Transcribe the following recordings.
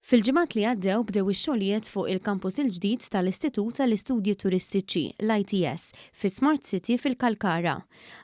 Fil-ġimgħat li għaddew bdew ix-xogħlijiet fuq il-kampus il-ġdid tal-Istitut tal-Istudji Turistiċi l-ITS fi Smart City fil-Kalkara.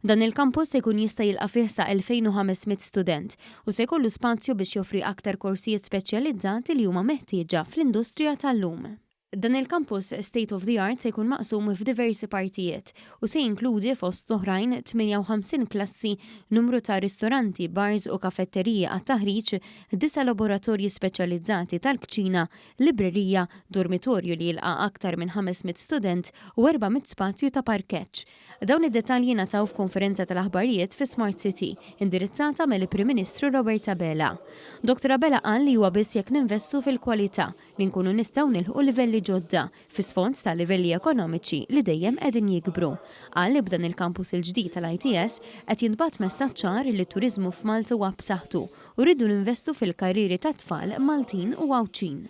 Dan il-kampus se jkun jista' jilqa' fih sa 2500 student u se jkollu spazju biex joffri aktar korsijiet speċjalizzati li huma meħtieġa fl-industrija tal-lum. Dan il-kampus State of the Art se jkun maqsum f'diversi partijiet u se jinkludi fost oħrajn 58 klassi, numru ta' ristoranti, bars u kafetteriji għat-taħriġ, 9 laboratorji speċjalizzati tal-kċina, librerija, dormitorju li jilqa' aktar minn 500 student u 400 spazju ta' parkeġġ. Dawn id-dettalji nataw f'konferenza tal-aħbarijiet fi Smart City, indirizzata mill-Prim Ministru Robert Abela. Dr. Abela qal li huwa biss jekk ninvestu fil-kwalità li nkunu nistgħu nilħu livelli ġodda fi sfond ta' livelli ekonomiċi li dejjem qegħdin jikbru. Qal li b'dan il-kampus il-ġdid tal-ITS qed jinbagħat messaġġ ċar li t-turiżmu f'Malta huwa b'saħħtu u rridu ninvestu fil-karriri tat-tfal Maltin u Għawċin.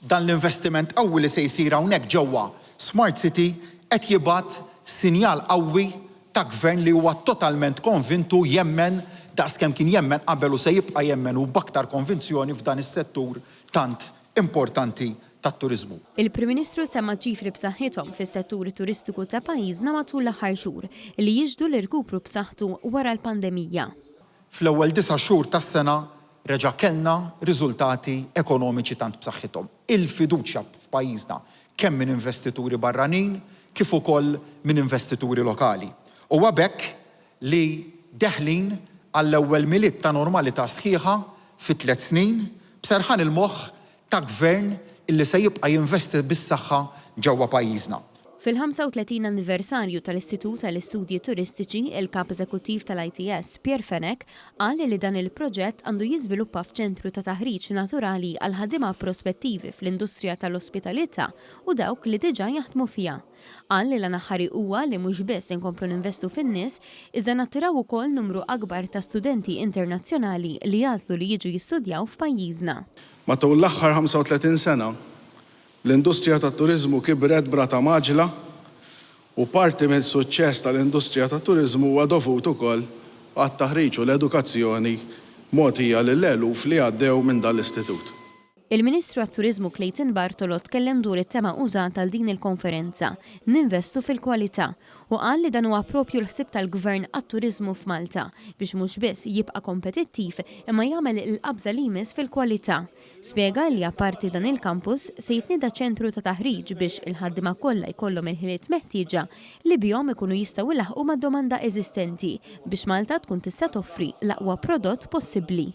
Dan l-investiment qawwi li se jsir hawnhekk ġewwa Smart City qed jibgħat sinjal qawwi ta' gvern li huwa totalment konvintu jemmen daqskemm kien jemmen qabel u se jibqa' jemmen u b'aktar konvinzjoni f'dan is-settur tant importanti tat-turiżmu. Il-Prim Ministru semma ċifri b'saħħithom fis-settur turistiku ta' pajjiżna matul l-aħħar xhur li jiġdu l-irkupru b'saħħtu wara l-pandemija. Fl-ewwel 9 xhur tas-sena reġa' kellna riżultati ekonomiċi tant b'saħħithom. Il-fiduċja f'pajjiżna kemm minn investituri barranin kif ukoll minn investituri lokali. U hekk li deħlin għall-ewwel miliet ta' normalità sħiħa fi 3 snin b'serħan il-moħħ ta' gvern illi se jibqa' jinvesti bis-saħħa ġewwa pajjiżna. Fil-35 anniversarju tal-Istitut tal-Istudji Turistiċi, il-Kap Eżekuttiv tal-ITS, Pierre Fenech, qal li dan il-proġett għandu jiżviluppa f'ċentru ta' taħriġ naturali għal ħaddiema prospettivi fl-industrija tal-ospitalità u dawk li diġà jaħdmu fiha. Qal li l-anaħħari huwa li mhux biss inkomplu ninvestu fin-nies, iżda nattiraw ukoll numru akbar ta' studenti internazzjonali li jażlu li jiġu jistudjaw f'pajjiżna. Matul l-aħħar 35 sena, l-industrija tat-turiżmu kibret b'rata maġla u parti mill-suċċess tal-industrija tat-turiżmu huwa dovut ukoll għat-taħriġ u l-edukazzjoni mogħtija lill-eluf li għaddew minn dan l-istitut. Il-Ministru għat-Turiżmu Clayton Bartolot kellem dwar it-tema użata għal din il-konferenza, ninvestu fil-kwalità, u qal li dan huwa proprju l-ħsieb tal-Gvern għat-Turiżmu f'Malta biex mhux biss jibqa' kompetittiv imma jagħmel il-qabża li jmiss fil-kwalità. Spjega li apparti dan il-kampus se jitnieda ċentru ta' taħriġ biex il-ħaddiema kollha jkollhom il-ħiliet meħtieġa li bihom ikunu jistgħu ilaħqu mad-domanda eżistenti biex Malta tkun tista' toffri l-aqwa prodott possibbli.